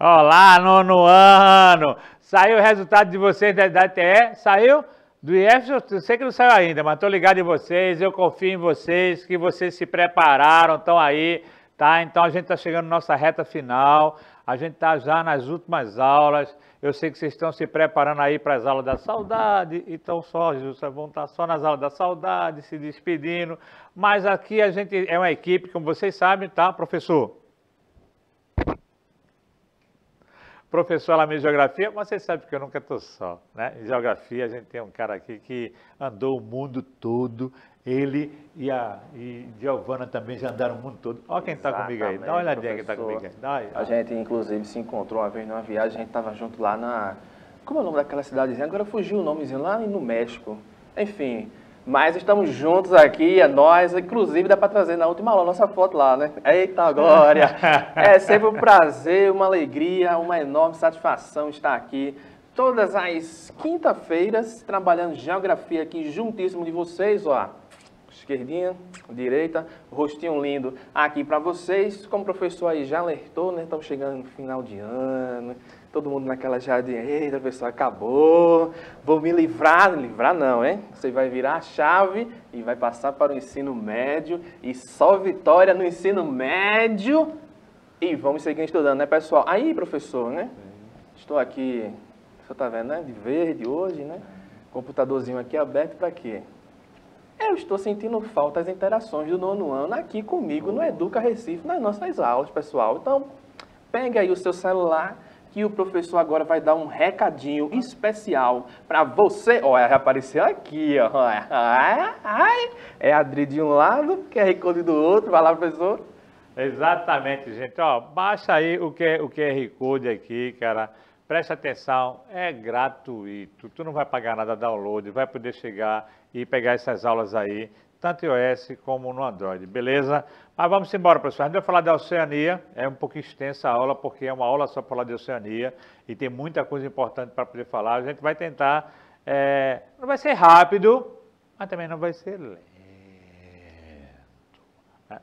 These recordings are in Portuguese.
Olá, nono ano! Saiu o resultado de vocês da TE? Saiu? Do IF, eu sei que não saiu ainda, mas estou ligado em vocês, eu confio em vocês, que vocês se prepararam, estão aí, tá? Então a gente está chegando na nossa reta final, a gente está já nas últimas aulas, eu sei que vocês estão se preparando aí para as aulas da saudade, então vão estar só nas aulas da saudade, se despedindo, mas aqui a gente é uma equipe, como vocês sabem, tá, professor? Professor Alamir de Geografia, mas você sabe que eu nunca estou só, né? Em Geografia a gente tem um cara aqui que andou o mundo todo, ele e Giovana também já andaram o mundo todo. Olha quem está comigo aí, dá uma olhadinha quem está comigo aí. A gente inclusive se encontrou uma vez numa viagem, a gente estava junto lá na... Como é o nome daquela cidadezinha? Agora fugiu o nomezinho, lá no México. Enfim... Mas estamos juntos aqui, é nós, inclusive dá para trazer na última aula a nossa foto lá, né? Eita glória! É sempre um prazer, uma alegria, uma enorme satisfação estar aqui todas as quinta-feiras trabalhando geografia aqui juntíssimo de vocês, ó. Esquerdinha, direita, rostinho lindo aqui para vocês. Como o professor aí já alertou, né? Estamos chegando no final de ano, todo mundo naquela jardinha, eita, professor, acabou, vou me livrar não, hein? Você vai virar a chave e vai passar para o ensino médio e só vitória no ensino médio e vamos seguir estudando, né, pessoal? Aí, professor, né? Estou aqui, o senhor tá vendo, né? De verde hoje, né? Computadorzinho aqui aberto para quê? Eu estou sentindo falta das interações do nono ano aqui comigo no Educa Recife, nas nossas aulas, pessoal. Então, pegue aí o seu celular, que o professor agora vai dar um recadinho especial para você. Olha, já apareceu aqui, ó. É a Adri de um lado, QR Code do outro. Vai lá, professor. Exatamente, gente. Ó, baixa aí o QR Code aqui, cara. Preste atenção, é gratuito. Tu não vai pagar nada download, vai poder chegar e pegar essas aulas aí, tanto em iOS como no Android, beleza? Mas vamos embora, pessoal. A gente vai falar da Oceania, é um pouco extensa a aula, porque é uma aula só para falar de Oceania e tem muita coisa importante para poder falar. A gente vai tentar, não vai ser rápido, mas também não vai ser lento.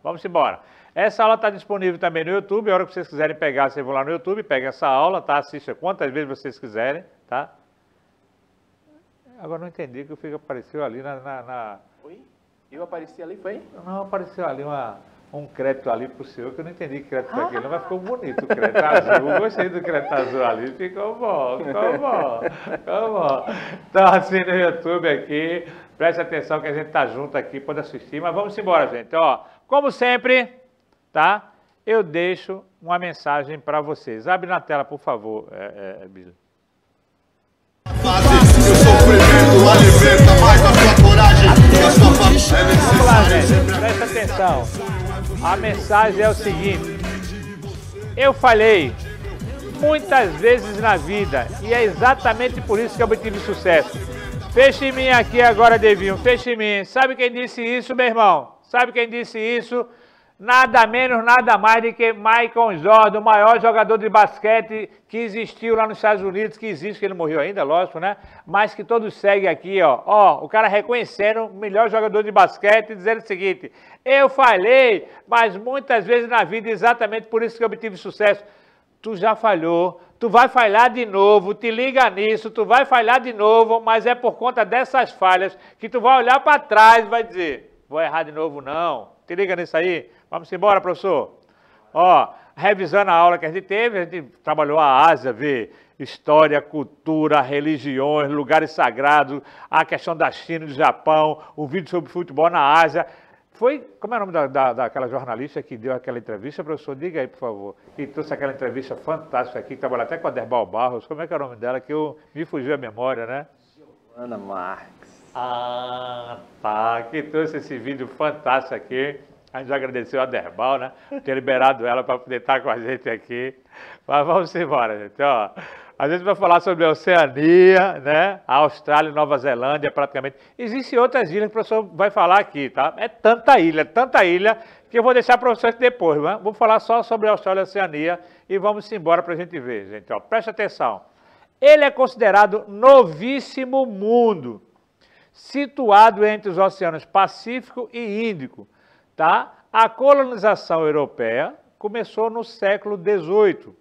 Vamos embora. Essa aula está disponível também no YouTube, a hora que vocês quiserem pegar, vocês vão lá no YouTube, pega essa aula, tá? Assista quantas vezes vocês quiserem, tá? Agora não entendi que o Fico apareceu ali Oi? Eu apareci ali, foi? Não, apareceu ali um crédito ali pro senhor, que eu não entendi que crédito foi aquele, mas ficou bonito o crédito azul, gostei do crédito azul ali, ficou bom. Então assim no YouTube aqui, preste atenção que a gente tá junto aqui, pode assistir, mas vamos embora, gente, ó, como sempre, tá? Eu deixo uma mensagem para vocês, abre na tela, por favor, Bila. Vamos lá, gente, presta atenção. A mensagem é o seguinte: eu falhei muitas vezes na vida e é exatamente por isso que eu obtive sucesso. Feche em mim aqui agora, Devinho, feche em mim. Sabe quem disse isso, meu irmão? Sabe quem disse isso? Nada menos, nada mais do que Michael Jordan, o maior jogador de basquete que existiu lá nos Estados Unidos, que existe, que ele morreu ainda, lógico, né? Mas que todos seguem aqui, ó. Ó, o cara reconhecendo o melhor jogador de basquete, dizendo o seguinte: eu falhei, mas muitas vezes na vida, exatamente por isso que eu obtive sucesso. Tu já falhou, tu vai falhar de novo, te liga nisso, tu vai falhar de novo, mas é por conta dessas falhas que tu vai olhar para trás e vai dizer: vou errar de novo não. Te liga nisso aí. Vamos embora, professor. Ó, revisando a aula que a gente teve, a gente trabalhou a Ásia, vê história, cultura, religiões, lugares sagrados, a questão da China e do Japão, o vídeo sobre futebol na Ásia. Foi, como é o nome daquela jornalista que deu aquela entrevista, professor? Diga aí, por favor. Que trouxe aquela entrevista fantástica aqui, que trabalhou até com a Derbal Barros. Como é que é o nome dela? Que me fugiu a memória, né? Giovana Marques. Ah, tá. Que trouxe esse vídeo fantástico aqui. A gente já agradeceu a Derbal, né? Ter liberado ela para poder estar com a gente aqui. Mas vamos embora, gente. Ó, a gente vai falar sobre a Oceania, né? A Austrália e Nova Zelândia, praticamente. Existem outras ilhas que o professor vai falar aqui, tá? É tanta ilha, que eu vou deixar para vocês depois, né? Vou falar só sobre a Austrália e a Oceania e vamos embora para a gente ver, gente. Ó, preste atenção. Ele é considerado novíssimo mundo, situado entre os oceanos Pacífico e Índico. Tá? A colonização europeia começou no século XVIII.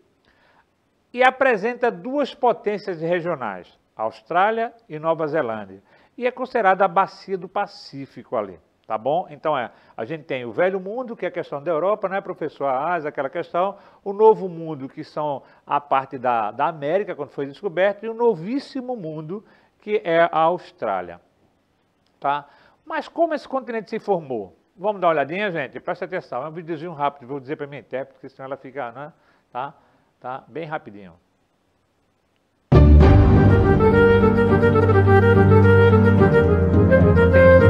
e apresenta duas potências regionais, Austrália e Nova Zelândia. E é considerada a bacia do Pacífico ali, tá bom? Então a gente tem o Velho Mundo, que é a questão da Europa, né, professor? A Ásia, aquela questão. O Novo Mundo, que são a parte da América, quando foi descoberto, e o Novíssimo Mundo, que é a Austrália, tá? Mas como esse continente se formou? Vamos dar uma olhadinha, gente? Presta atenção, é um videozinho rápido, vou dizer para minha intérprete, porque senão ela fica, né? Tá? Bem rapidinho.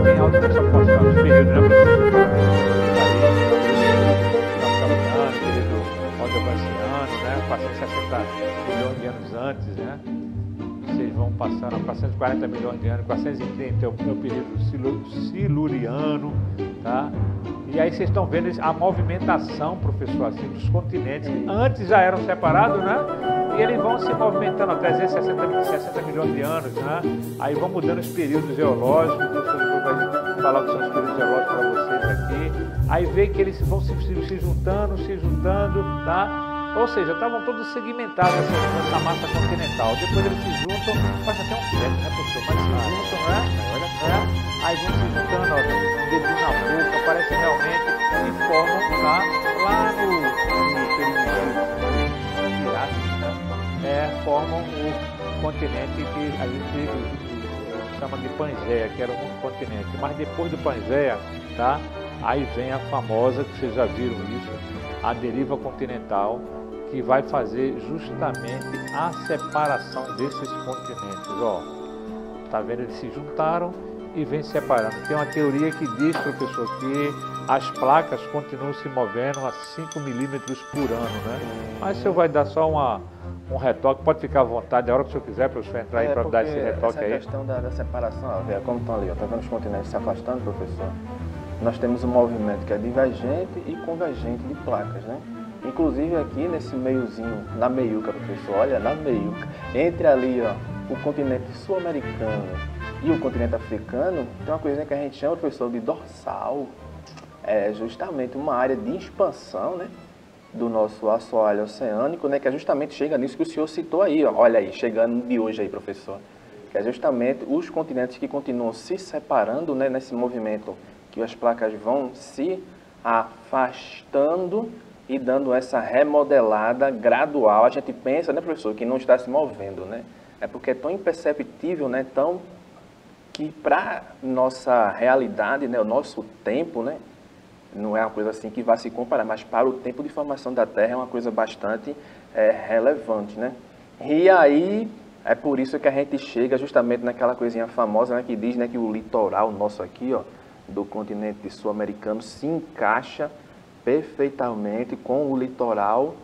Tem algo que eu só posso falar dos períodos, né, professor? Período Oligoceno, né? 460 milhões de anos antes, né? Vocês vão passando a 440 milhões de anos, 430 é o período siluriano, tá? E aí vocês estão vendo a movimentação, professor, assim, dos continentes, que antes já eram separados, né? E eles vão se movimentando a 360 milhões de anos, né? Aí vão mudando os períodos geológicos, o professor vai falar o que são os períodos geológicos para vocês aqui. Aí vê que eles vão se juntando, tá? Ou seja, estavam todos segmentados nessa massa continental. Depois eles se juntam, passa até um século, né, professor? Mas se juntam, né? Olha só. Aí vão se juntando, ó, um dedinho na boca, parece realmente, e formam lá no período Jurássico, né? Formam o continente que a gente chama de Pangeia, que era um continente. Mas depois do Pangeia, tá? Aí vem a famosa, que vocês já viram isso, a deriva continental, que vai fazer justamente a separação desses continentes. Ó, tá vendo? Eles se juntaram e vem separando. Tem uma teoria que diz, professor, que as placas continuam se movendo a 5 milímetros por ano, né? Mas o senhor vai dar só um retoque, pode ficar à vontade, a hora que o senhor quiser, para o senhor entrar aí para dar esse retoque aí. Essa questão da separação, ó, vê como estão ali, ó, tá vendo os continentes se afastando, professor? Nós temos um movimento que é divergente e convergente de placas, né? Inclusive aqui nesse meiozinho, na meiuca, professor, olha, na meiuca, entre ali, ó, o continente sul-americano e o continente africano, tem uma coisinha que a gente chama, professor, de dorsal. É justamente uma área de expansão, né, do nosso assoalho oceânico, né, que é justamente chega nisso que o senhor citou aí, ó, olha aí, chegando de hoje aí, professor, que é justamente os continentes que continuam se separando, né, nesse movimento que as placas vão se afastando e dando essa remodelada gradual. A gente pensa, né, professor, que não está se movendo, né? É porque é tão imperceptível, né, tão que para nossa realidade, né, o nosso tempo, né, não é uma coisa assim que vai se comparar, mas para o tempo de formação da Terra é uma coisa bastante relevante, né? E aí é por isso que a gente chega justamente naquela coisinha famosa, né, que diz, né, que o litoral nosso aqui, ó, do continente sul-americano se encaixa perfeitamente com o litoral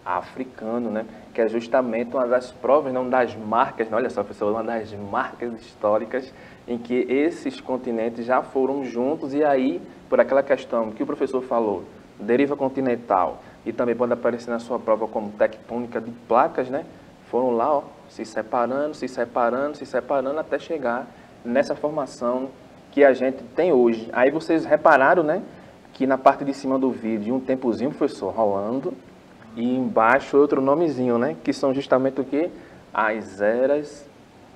africano, né? Que é justamente uma das provas, não das marcas, né? Olha só, pessoal, uma das marcas históricas em que esses continentes já foram juntos e aí, por aquela questão que o professor falou, deriva continental, e também pode aparecer na sua prova como tectônica de placas, né? Foram lá, ó, se separando, até chegar nessa formação que a gente tem hoje. Aí vocês repararam, né, que na parte de cima do vídeo, um tempozinho, professor, rolando, e embaixo outro nomezinho, né, que são justamente o quê? As eras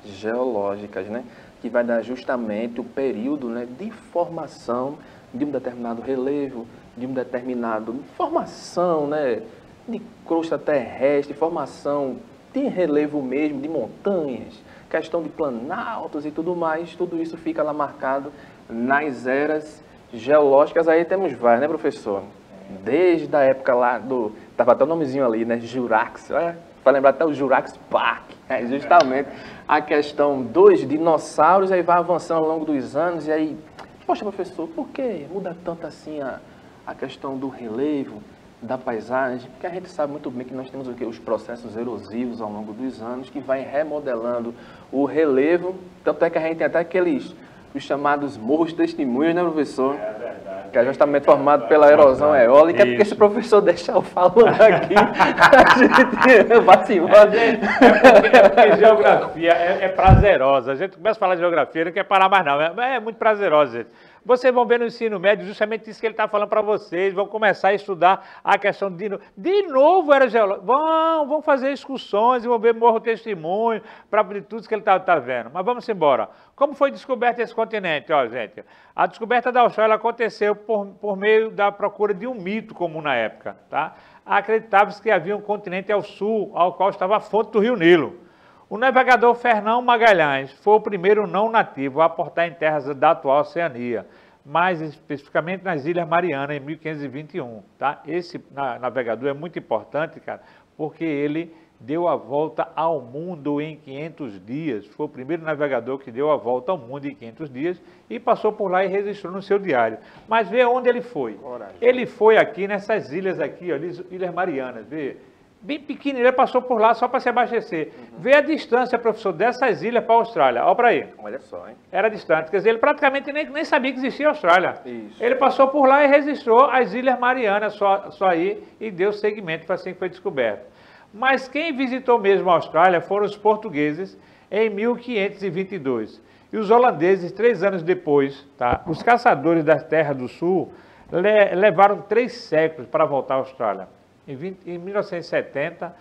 geológicas, né, que vai dar justamente o período, né, de formação de um determinado relevo, de um determinado formação, né, de crosta terrestre, formação de relevo mesmo, de montanhas, questão de planaltos e tudo mais, tudo isso fica lá marcado nas eras geológicas. Aí temos várias, né, professor? Desde a época lá do... Tava até o nomezinho ali, né? Jurássico, para lembrar até o Jurassic Park. É justamente a questão dos dinossauros, aí vai avançando ao longo dos anos, e aí... Poxa, professor, por que muda tanto assim a questão do relevo, da paisagem? Porque a gente sabe muito bem que nós temos o quê? Os processos erosivos ao longo dos anos, que vai remodelando o relevo. Tanto é que a gente tem até os chamados morros testemunhos, né, professor? É verdade. Que é justamente formado pela erosão eólica. É porque se o professor deixar eu falando aqui, a gente vai se embora. É porque geografia é prazerosa. A gente começa a falar de geografia, não quer parar mais não. É muito prazerosa, gente. Vocês vão ver no ensino médio justamente isso que ele está falando para vocês, vão começar a estudar a questão de novo era geológica. Vão fazer excursões e vão ver Morro Testemunho, para de tudo que ele está vendo. Mas vamos embora. Como foi descoberto esse continente? Ó, gente, a descoberta da Austrália aconteceu por meio da procura de um mito comum na época. Tá? Acreditava-se que havia um continente ao sul, ao qual estava a fonte do Rio Nilo. O navegador Fernão Magalhães foi o primeiro não nativo a aportar em terras da atual Oceania, mais especificamente nas Ilhas Marianas, em 1521. Tá? Esse navegador é muito importante, cara, porque ele deu a volta ao mundo em 500 dias. Foi o primeiro navegador que deu a volta ao mundo em 500 dias e passou por lá e registrou no seu diário. Mas vê onde ele foi. Ele foi aqui nessas ilhas aqui, ó, Ilhas Marianas, vê? Bem pequeno, ele passou por lá só para se abastecer. Vê a distância, professor, dessas ilhas para a Austrália. Olha para aí. Olha só, hein? Era distante. Quer dizer, ele praticamente nem sabia que existia a Austrália. Isso. Ele passou por lá e registrou as Ilhas Marianas só aí e deu seguimento para assim que foi descoberto. Mas quem visitou mesmo a Austrália foram os portugueses em 1522. E os holandeses, 3 anos depois. Tá? Os caçadores das terras do sul levaram 3 séculos para voltar à Austrália. Em 1970,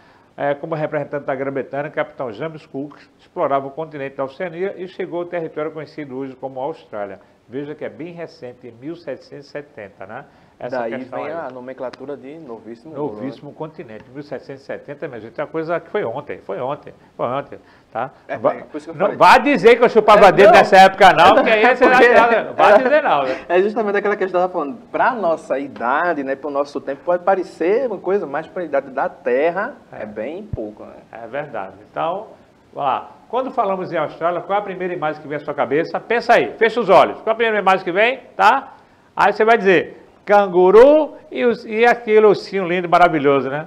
como representante da Grã-Bretanha, o capitão James Cook explorava o continente da Oceania e chegou ao território conhecido hoje como Austrália. Veja que é bem recente, em 1770, né? Essa Daí questão vem aí. a nomenclatura de novíssimo Continente, 1770, minha gente, é uma coisa que foi ontem, tá? Por isso que eu falei. Não vá dizer que eu chupava dedo nessa época não, porque aí você vai dizer não. Né? É justamente aquela questão que eu estava falando, para a nossa idade, né, para o nosso tempo, pode parecer uma coisa mais para a idade da Terra, é bem pouco, né? É verdade. Então, vamos lá. Quando falamos em Austrália, qual é a primeira imagem que vem à sua cabeça? Pensa aí, fecha os olhos. Qual é a primeira imagem que vem? Tá? Aí você vai dizer canguru e aquele ursinho lindo, maravilhoso, né?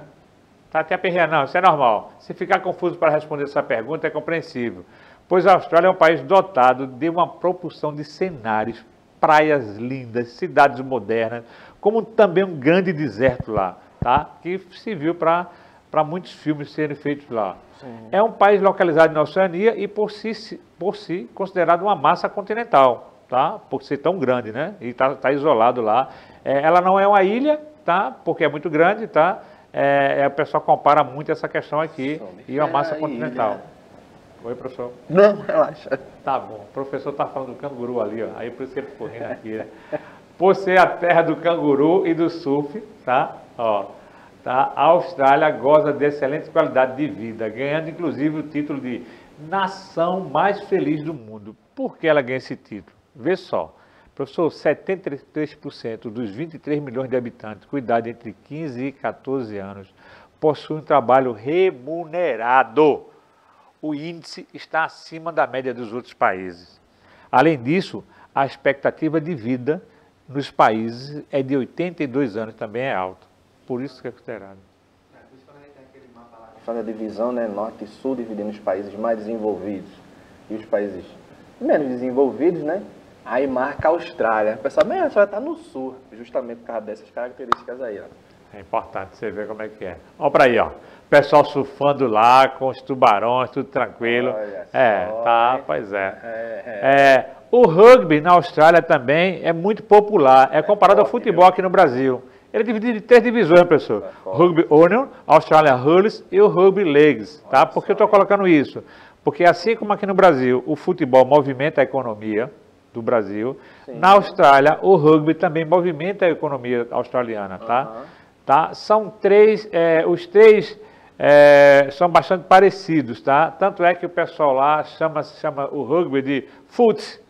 Tá até aperreando, não, isso é normal. Se ficar confuso para responder essa pergunta, é compreensível. Pois a Austrália é um país dotado de uma propulsão de cenários, praias lindas, cidades modernas, como também um grande deserto lá, tá? Que se viu para muitos filmes serem feitos lá. Sim. É um país localizado na Oceania e por si considerado uma massa continental, tá? Por ser tão grande, né? E tá isolado lá. Ela não é uma ilha, tá? Porque é muito grande, tá? O pessoal compara muito essa questão aqui e uma massa continental. Ilha. Oi, professor? Não, relaxa. Tá bom. O professor tá falando do canguru ali, ó. Aí por isso que ele ficou rindo aqui, né? Por ser a terra do canguru e do surf, tá? Ó. Tá? A Austrália goza de excelente qualidade de vida, ganhando inclusive o título de nação mais feliz do mundo. Por que ela ganha esse título? Vê só, professor, 73% dos 23 milhões de habitantes com idade entre 15 e 14 anos possuem um trabalho remunerado. O índice está acima da média dos outros países. Além disso, a expectativa de vida nos países é de 82 anos, também é alta. Por isso que é considerado. Por isso que a gente tem aquele mapa lá que faz a divisão, né, norte e sul, dividindo os países mais desenvolvidos e os países menos desenvolvidos, né? Aí marca a Austrália. O pessoal, a Austrália está no sul, justamente por causa dessas características aí, ó. É importante você ver como é que é. Olha para aí, ó. O pessoal surfando lá com os tubarões, tudo tranquilo. Olha só, tá, pois é. O rugby na Austrália também é muito popular. É comparado ao futebol aqui no Brasil. Ele é dividido em 3 divisões, professor. Rugby Union, Australia Hurls e o Rugby Leagues. Tá? Por que eu estou colocando isso? Porque assim como aqui no Brasil, o futebol movimenta a economia do Brasil, sim, na Austrália, o rugby também movimenta a economia australiana. Tá? São os três são bastante parecidos. Tá? Tanto é que o pessoal lá chama o rugby de foot.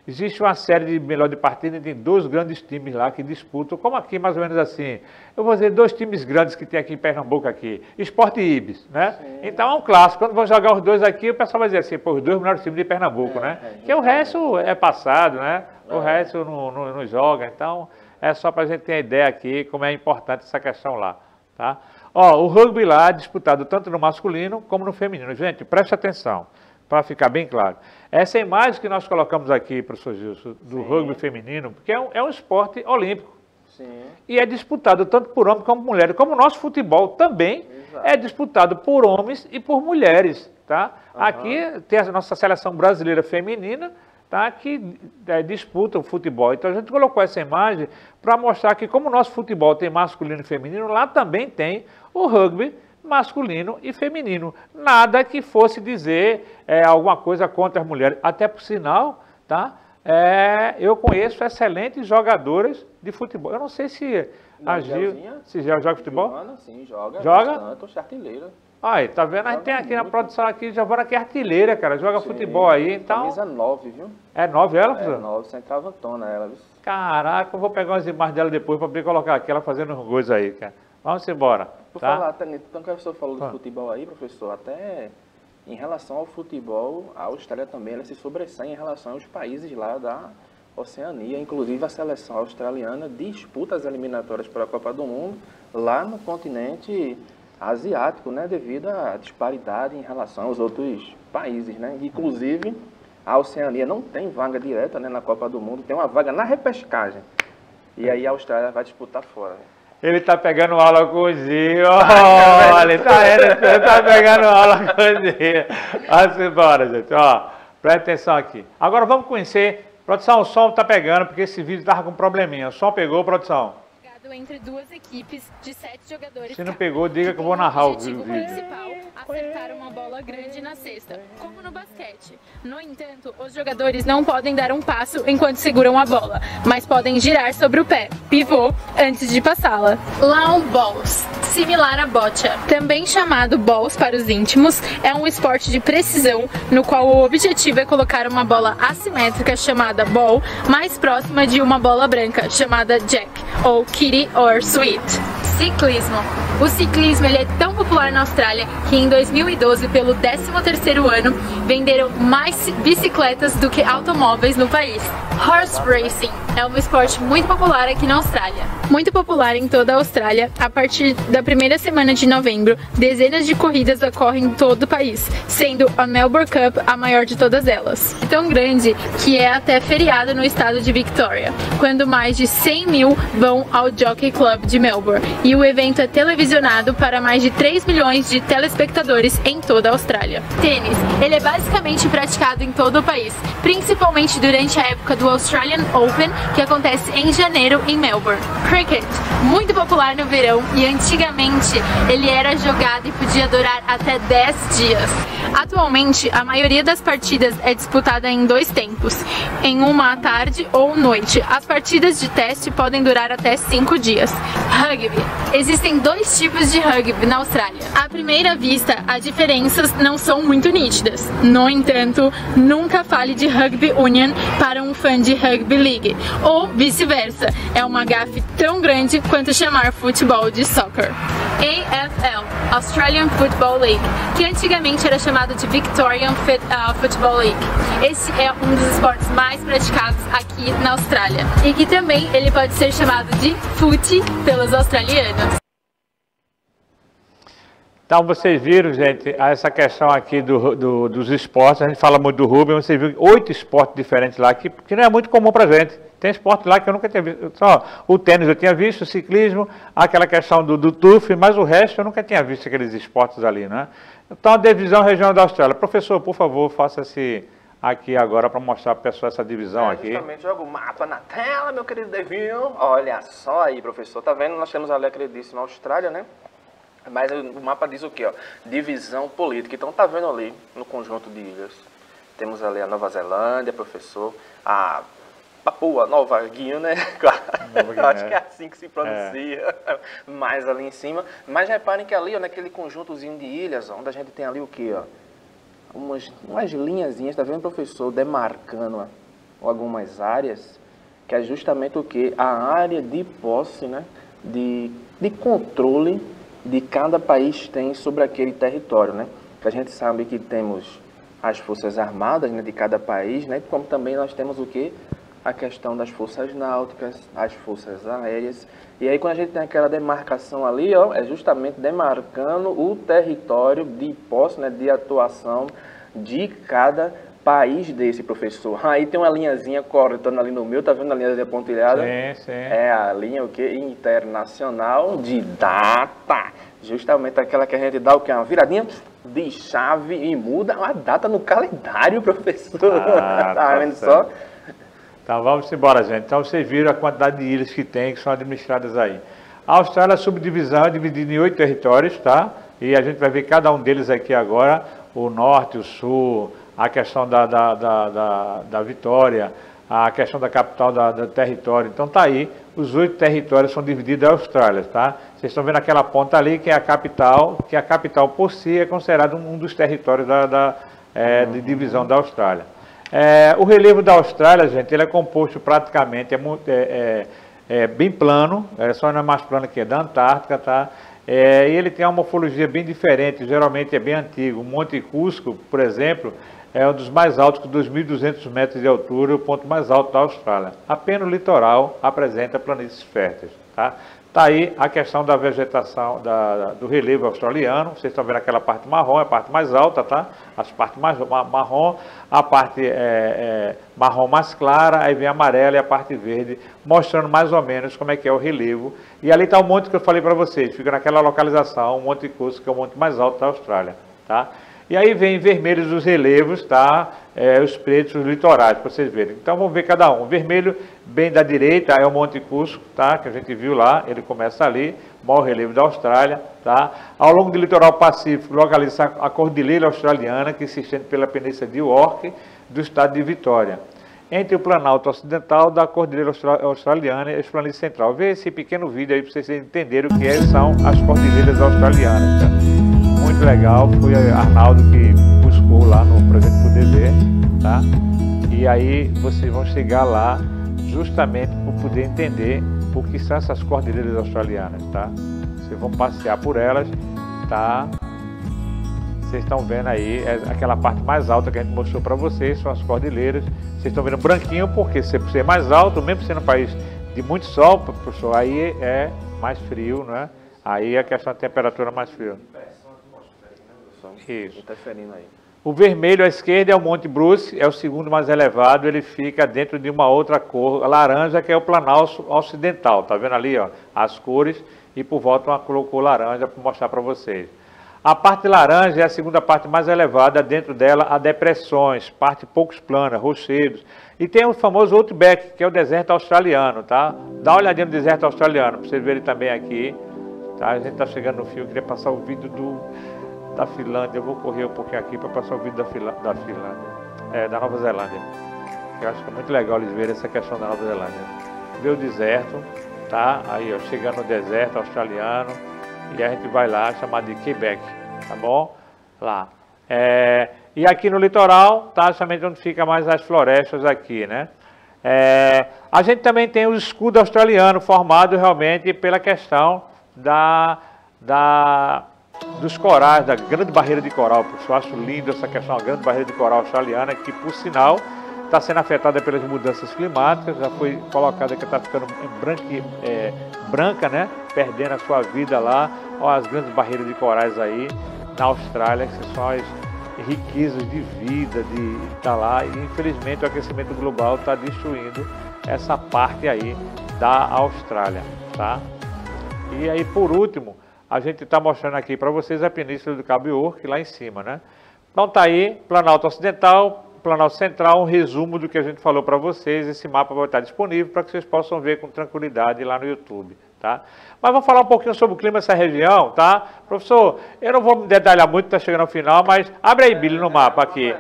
Existe uma série de melhor de partida, tem 2 grandes times lá que disputam, como aqui mais ou menos assim. Eu vou dizer 2 times grandes que tem aqui em Pernambuco aqui, Sport e Ibis, né? Sim. Então é um clássico. Quando vão jogar os 2 aqui, o pessoal vai dizer assim, os 2 melhores times de Pernambuco, né? Porque o resto é passado, né? O resto não joga. Então é só para a gente ter a ideia aqui como é importante essa questão lá, tá? Ó, o rugby lá é disputado tanto no masculino como no feminino. Gente, preste atenção, para ficar bem claro. Essa imagem que nós colocamos aqui, professor Gilson, do rugby feminino, porque é um esporte olímpico. Sim. E é disputado tanto por homens como por mulheres. Como o nosso futebol também é disputado por homens e por mulheres. Tá? Aqui tem a nossa seleção brasileira feminina, tá, que disputam o futebol. Então a gente colocou essa imagem para mostrar que como o nosso futebol tem masculino e feminino, lá também tem o rugby masculino e feminino. Nada que fosse dizer alguma coisa contra as mulheres. Até por sinal, tá? Eu conheço excelentes jogadoras de futebol. Eu não sei se a Gil... Se já joga futebol? Giovana, sim, joga. Bastante, artilheira. Aí, tá vendo? A gente tem aqui na produção aqui, Giovana, que é artilheira, cara. Joga futebol aí, então... Camisa 9, viu? É 9 ela, professor? É 9, centravantona ela, viu? Caraca, eu vou pegar umas imagens dela depois para poder colocar aqui, ela fazendo uns gols aí, cara. Vamos embora. Por tá? falar, então que o professor falou do futebol aí, professor, até em relação ao futebol, a Austrália também ela se sobressai em relação aos países lá da Oceania. Inclusive a seleção australiana disputa as eliminatórias para a Copa do Mundo lá no continente asiático, né, devido à disparidade em relação aos outros países, né? Inclusive a Oceania não tem vaga direta, né, na Copa do Mundo, tem uma vaga na repescagem. E aí a Austrália vai disputar fora. Ele tá pegando aula com o Gil, olha, ele tá pegando aula com o Gil. Vamos embora, gente, ó, presta atenção aqui. Agora vamos conhecer, produção, o som tá pegando, porque esse vídeo tava com um probleminha, o som pegou, produção? Entre duas equipes de 7 jogadores. Se não pegou, diga que eu vou narrar o vídeo. O principal, acertar uma bola grande na cesta, como no basquete. No entanto, os jogadores não podem dar um passo enquanto seguram a bola, mas podem girar sobre o pé, pivô, antes de passá-la. Lawn Bowls, similar à boccia, também chamado bowls para os íntimos, é um esporte de precisão no qual o objetivo é colocar uma bola assimétrica chamada ball mais próxima de uma bola branca chamada jack ou kitty or sweet. Ciclismo. O ciclismo ele é tão popular na Austrália que em 2012, pelo 13º ano, venderam mais bicicletas do que automóveis no país. Horse Racing é um esporte muito popular aqui na Austrália. Muito popular em toda a Austrália, a partir da primeira semana de novembro, dezenas de corridas ocorrem em todo o país, sendo a Melbourne Cup a maior de todas elas. Tão grande que é até feriado no estado de Victoria, quando mais de 100 mil vão ao Jockey Club de Melbourne, e o evento é televisionado para mais de 3 milhões de telespectadores em toda a Austrália. Tênis, ele é basicamente praticado em todo o país, principalmente durante a época do Australian Open, que acontece em janeiro em Melbourne. Cricket, muito popular no verão e antigamente ele era jogado e podia durar até 10 dias. Atualmente, a maioria das partidas é disputada em 2 tempos, em uma à tarde ou noite. As partidas de teste podem durar até 5 dias. Rugby. Existem 2 tipos de rugby na Austrália. À primeira vista, as diferenças não são muito nítidas. No entanto, nunca fale de Rugby Union para um fã de Rugby League, ou vice-versa. É uma gafe tão grande quanto chamar futebol de soccer. AFL, Australian Football League, que antigamente era chamado de Victorian Football League. Esse é um dos esportes mais praticados aqui na Austrália e que também ele pode ser chamado de footy pelos australianos. Então vocês viram, gente, essa questão aqui dos esportes, a gente fala muito do rugby, vocês viram 8 esportes diferentes lá, que não é muito comum pra gente. Tem esporte lá que eu nunca tinha visto, só o tênis eu tinha visto, o ciclismo, aquela questão do turf, mas o resto eu nunca tinha visto aqueles esportes ali, né? Então a divisão regional da Austrália. Professor, por favor, faça-se aqui agora para mostrar para a pessoa essa divisão aqui. Justamente, joga o mapa na tela, meu querido Devinho. Olha só aí, professor, tá vendo? Nós temos ali a queridíssima Austrália, né? Mas o mapa diz o quê, ó? Divisão política. Então tá vendo ali no conjunto de ilhas. Temos ali a Nova Zelândia, professor, a Papua Nova Guiné, né? Acho que é assim que se pronuncia, mais ali em cima. Mas reparem que ali, ó, naquele conjuntozinho de ilhas, ó, onde a gente tem ali o quê, ó? Umas linhazinhas, tá vendo, professor, demarcando algumas áreas, que é justamente o quê? A área de posse, né? De controle de cada país tem sobre aquele território, né? A gente sabe que temos as forças armadas, né, de cada país, né? Como também nós temos o quê? A questão das forças náuticas, as forças aéreas. E aí quando a gente tem aquela demarcação ali, ó, é justamente demarcando o território de posse, né, de atuação de cada país desse, professor. Aí tem uma linhazinha cortando ali no meu, tá vendo a linha pontilhada? Sim, sim. É a linha o quê? Internacional de data. Justamente aquela que a gente dá o quê? Uma viradinha de chave e muda a data no calendário, professor. Tá vendo só? Então vamos embora, gente. Então vocês viram a quantidade de ilhas que tem, que são administradas aí. A Austrália, a subdivisão é dividida em 8 territórios, tá? E a gente vai ver cada um deles aqui agora, o norte, o sul, a questão da Vitória, a questão da capital do território. Então tá aí, os 8 territórios são divididos na Austrália, tá? Vocês estão vendo aquela ponta ali, que é a capital por si é considerado um dos territórios de divisão da Austrália. O relevo da Austrália, gente, ele é composto praticamente, bem plano, só não é mais plano que da Antártica, tá? E ele tem uma morfologia bem diferente, geralmente é bem antigo. O Monte Cusco, por exemplo, é um dos mais altos, com 2.200 metros de altura, o ponto mais alto da Austrália. Apenas o litoral apresenta planícies férteis, tá? Tá aí a questão da vegetação, do relevo australiano. Vocês estão vendo aquela parte marrom, é a parte mais alta, tá? As partes mais marrom, a parte marrom mais clara, aí vem a amarela e a parte verde, mostrando mais ou menos como é que é o relevo. E ali está o monte que eu falei para vocês, fica naquela localização, o Monte Cusco, que é o monte mais alto da Austrália, tá? E aí vem vermelhos os relevos, tá? Os pretos os litorais, para vocês verem. Então vamos ver cada um. O vermelho, bem da direita, é o Monte Cusco, tá? Que a gente viu lá, ele começa ali, maior relevo da Austrália, tá? Ao longo do litoral pacífico, localiza a Cordilheira Australiana, que se estende pela Península de York, do estado de Vitória. Entre o Planalto Ocidental da Cordilheira Australiana e a Planície Central. Vê esse pequeno vídeo aí para vocês entenderem o que são as Cordilheiras Australianas, tá? Muito legal, foi Arnaldo que buscou lá no Pra gente poder ver, tá? E aí vocês vão chegar lá justamente para poder entender o que são essas cordilheiras australianas, tá? Vocês vão passear por elas, tá? Vocês estão vendo aí, aquela parte mais alta que a gente mostrou para vocês, são as cordilheiras. Vocês estão vendo branquinho porque se você é mais alto, mesmo sendo um país de muito sol, professor, aí é mais frio, né? Aí a questão da temperatura é mais fria. Isso. Interferindo aí. O vermelho à esquerda é o Monte Bruce, é o segundo mais elevado, ele fica dentro de uma outra cor, a laranja, que é o Planalto Ocidental, tá vendo ali, ó, as cores, e por volta uma colocou laranja para mostrar para vocês. A parte laranja é a segunda parte mais elevada, dentro dela há depressões, parte poucos planas, rochedos, e tem o famoso Outback, que é o deserto australiano, tá? Dá uma olhadinha no deserto australiano, para vocês verem também aqui, tá? A gente está chegando no fim, eu queria passar o vídeo da Finlândia, eu vou correr um pouquinho aqui para passar o vídeo da Finlândia, da Nova Zelândia. Eu acho que é muito legal eles verem essa questão da Nova Zelândia. Ver o deserto, tá? Aí, ó, chegando no deserto australiano, e a gente vai lá, chamado de Quebec, tá bom? Lá. E aqui no litoral, tá? Justamente onde fica mais as florestas aqui, né? A gente também tem o escudo australiano, formado realmente pela questão dos corais, da grande barreira de coral. Eu acho lindo essa questão, a grande barreira de coral australiana, que por sinal está sendo afetada pelas mudanças climáticas, já foi colocada que está ficando branca, né? Perdendo a sua vida lá. Olha as grandes barreiras de corais aí na Austrália, que são as riquezas de vida, de estar lá, e infelizmente o aquecimento global está destruindo essa parte aí da Austrália, tá? E aí, por último, a gente está mostrando aqui para vocês a Península do Cabo York, lá em cima, né? Então tá aí, Planalto Ocidental, Planalto Central, um resumo do que a gente falou para vocês. Esse mapa vai estar disponível para que vocês possam ver com tranquilidade lá no YouTube, tá? Mas vamos falar um pouquinho sobre o clima dessa região, tá? Professor, eu não vou me detalhar muito, está chegando ao final, mas abre aí, Billy, no mapa aqui.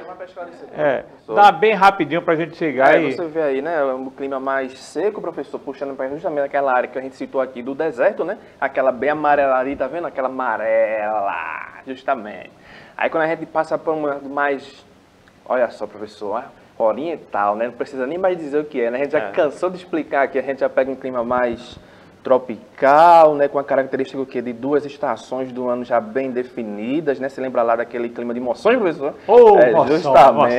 Dá bem rapidinho para a gente chegar aí. Você vê aí, né, o clima mais seco, professor, puxando para justamente aquela área que a gente citou aqui do deserto, né? Aquela bem amarela ali, tá vendo? Aquela amarela, justamente. Aí quando a gente passa para uma mais, olha só, professor, oriental, né? Não precisa nem mais dizer o que é, né? A gente já cansou de explicar aqui, a gente já pega um clima mais tropical, né, com a característica o quê? De 2 estações do ano já bem definidas, né? Você lembra lá daquele clima de emoções, professor? Justamente.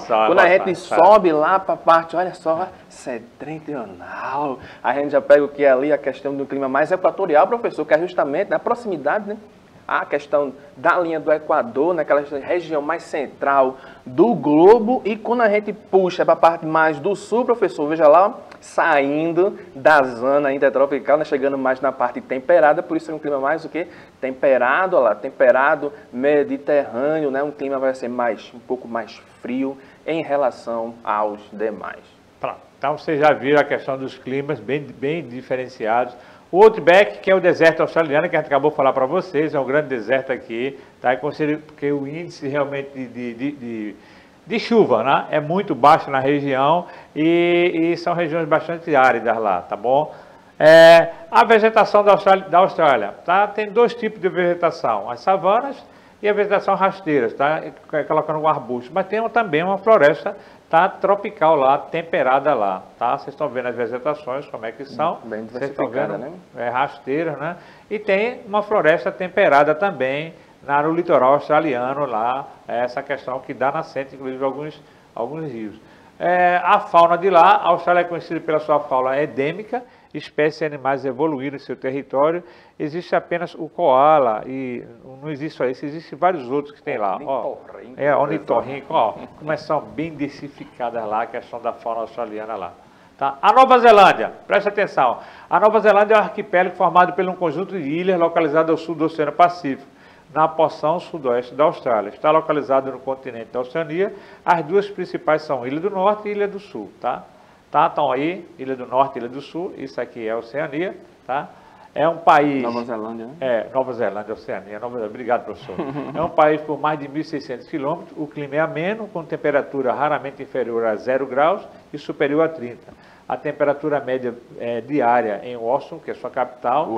Quando a gente sobe lá para a parte, olha só, setentrional, a gente já pega o que é ali, a questão do clima mais equatorial, professor, que é justamente na proximidade, né, a questão da linha do Equador, naquela região mais central do globo, e quando a gente puxa para a parte mais do sul, professor, veja lá, saindo da zona intertropical, né, chegando mais na parte temperada, por isso é um clima mais o quê? Temperado, olha lá, temperado mediterrâneo, né, um clima vai ser um pouco mais frio em relação aos demais. Pronto. Então vocês já viram a questão dos climas bem diferenciados. O Outback, que é o deserto australiano, que a gente acabou de falar para vocês, é um grande deserto aqui, tá? Porque o índice realmente de chuva, né, é muito baixo na região e são regiões bastante áridas lá, tá bom? A vegetação da Austrália, tá? Tem dois tipos de vegetação, as savanas e a vegetação rasteiras, tá? Colocando um arbusto, mas tem também uma floresta, tá, tropical lá, temperada lá, tá? Vocês estão vendo as vegetações, como é que são. Bem diversificada, né? Rasteiras, né? E tem uma floresta temperada também no litoral australiano lá, essa questão que dá nascente, inclusive, alguns rios. A fauna de lá, a Austrália é conhecida pela sua fauna endêmica, espécies de animais evoluíram em seu território. Existe apenas o koala e não existe só isso, existem vários outros que tem lá. Ornitorrinco, ó, como são bem diversificadas lá, a questão da fauna australiana lá. Tá? A Nova Zelândia, preste atenção, a Nova Zelândia é um arquipélago formado por um conjunto de ilhas localizado ao sul do Oceano Pacífico, na porção sudoeste da Austrália. Está localizado no continente da Oceania. As duas principais são Ilha do Norte e Ilha do Sul, tá? Estão aí, Ilha do Norte e Ilha do Sul, isso aqui é a Oceania, tá? É um país... Nova Zelândia, né? Nova Zelândia, Oceania. Obrigado, professor. É um país por mais de 1.600 quilômetros, o clima é ameno, com temperatura raramente inferior a 0 graus e superior a 30. A temperatura média diária em Wellington, que é sua capital...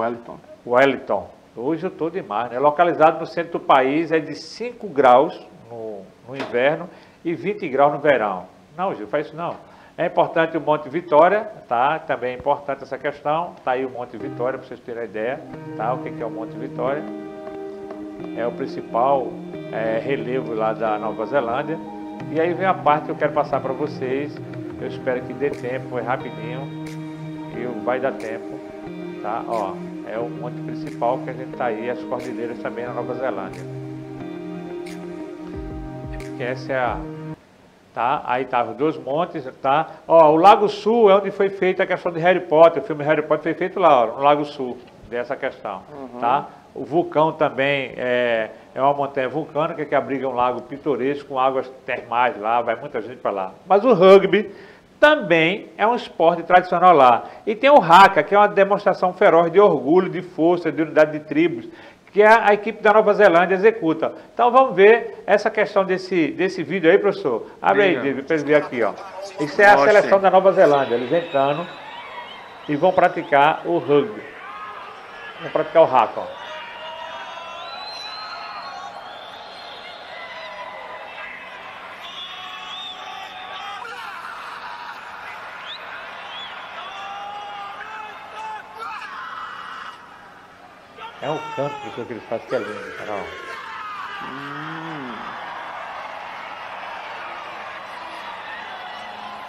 Wellington. Hoje eu estou demais, né? Localizado no centro do país, é de 5 graus no inverno e 20 graus no verão. Não, Gil, faz isso não. É importante o Monte Vitória, tá? Também é importante essa questão. Tá aí o Monte Vitória, para vocês terem a ideia, tá? O que é o Monte Vitória? É o principal relevo lá da Nova Zelândia. E aí vem a parte que eu quero passar para vocês. Eu espero que dê tempo, é rapidinho. E vai dar tempo, tá? Ó, é o monte principal que a gente tá aí, as cordilheiras também na Nova Zelândia. Que essa é a... Tá? Aí tá os dois montes, tá? Ó, o Lago Sul é onde foi feita a questão de Harry Potter. O filme Harry Potter foi feito lá, ó, no Lago Sul, dessa questão, tá? O vulcão também é uma montanha vulcânica que abriga um lago pitoresco com águas termais lá, vai muita gente para lá. Mas o rugby também é um esporte tradicional lá. E tem o haka, que é uma demonstração feroz de orgulho, de força, de unidade de tribos, que a equipe da Nova Zelândia executa. Então vamos ver essa questão desse vídeo aí, professor. Abre aí, David, para eles verem aqui, ó. Isso é a seleção da Nova Zelândia, eles entrando e vão praticar o rugby. Vão praticar o haka, ó. É um canto que eles fazem que é lindo, Carol.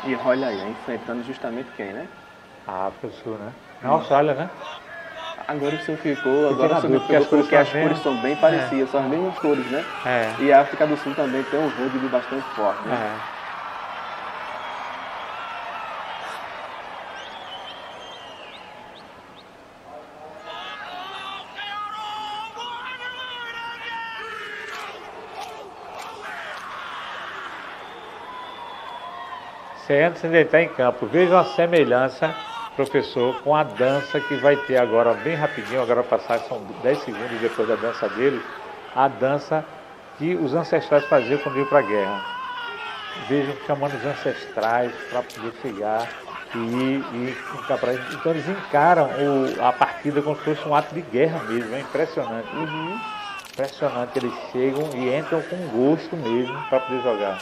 E olha aí, enfrentando justamente quem, né? A África do Sul, né? Na Austrália, né? Agora o senhor ficou porque as cores são bem parecidas, são as mesmas cores, né? E a África do Sul também tem um rugby bastante forte, né? Antes de entrar em campo, veja a semelhança, professor, com a dança que vai ter agora, bem rapidinho, agora passar, são 10 segundos depois da dança deles, a dança que os ancestrais faziam quando iam para a guerra. Vejam, chamando os ancestrais para poder chegar e ficar para eles. Então eles encaram a partida como se fosse um ato de guerra mesmo, é impressionante. Impressionante, eles chegam e entram com gosto mesmo para poder jogar.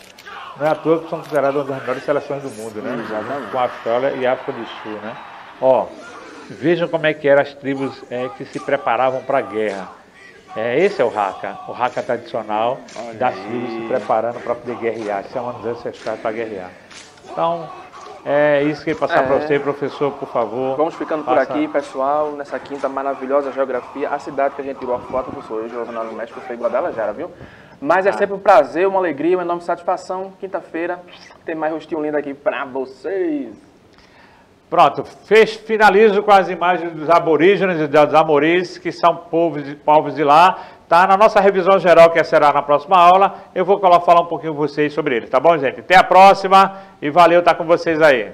Não é à toa que são consideradas uma das melhores seleções do mundo, né? Exatamente. Com a Austrália e a África do Sul, né? Ó, vejam como é que eram as tribos que se preparavam para a guerra. Esse é o haka tradicional das tribos se preparando para poder guerrear, chamando os ancestrais para guerrear. Então, É isso que eu ia passar para você, professor, por favor. Vamos ficando por aqui, pessoal, nessa quinta maravilhosa geografia. A cidade que a gente tirou a foto, professor, hoje o Jornal do México foi igual a da Jara, viu? Mas é sempre um prazer, uma alegria, uma enorme satisfação. Quinta-feira tem mais rostinho lindo aqui para vocês. Pronto, finalizo com as imagens dos aborígenes e dos amoris, que são povos de lá. Tá na nossa revisão geral, que será na próxima aula. Eu vou falar um pouquinho com vocês sobre eles, tá bom, gente? Até a próxima e valeu estar com vocês aí.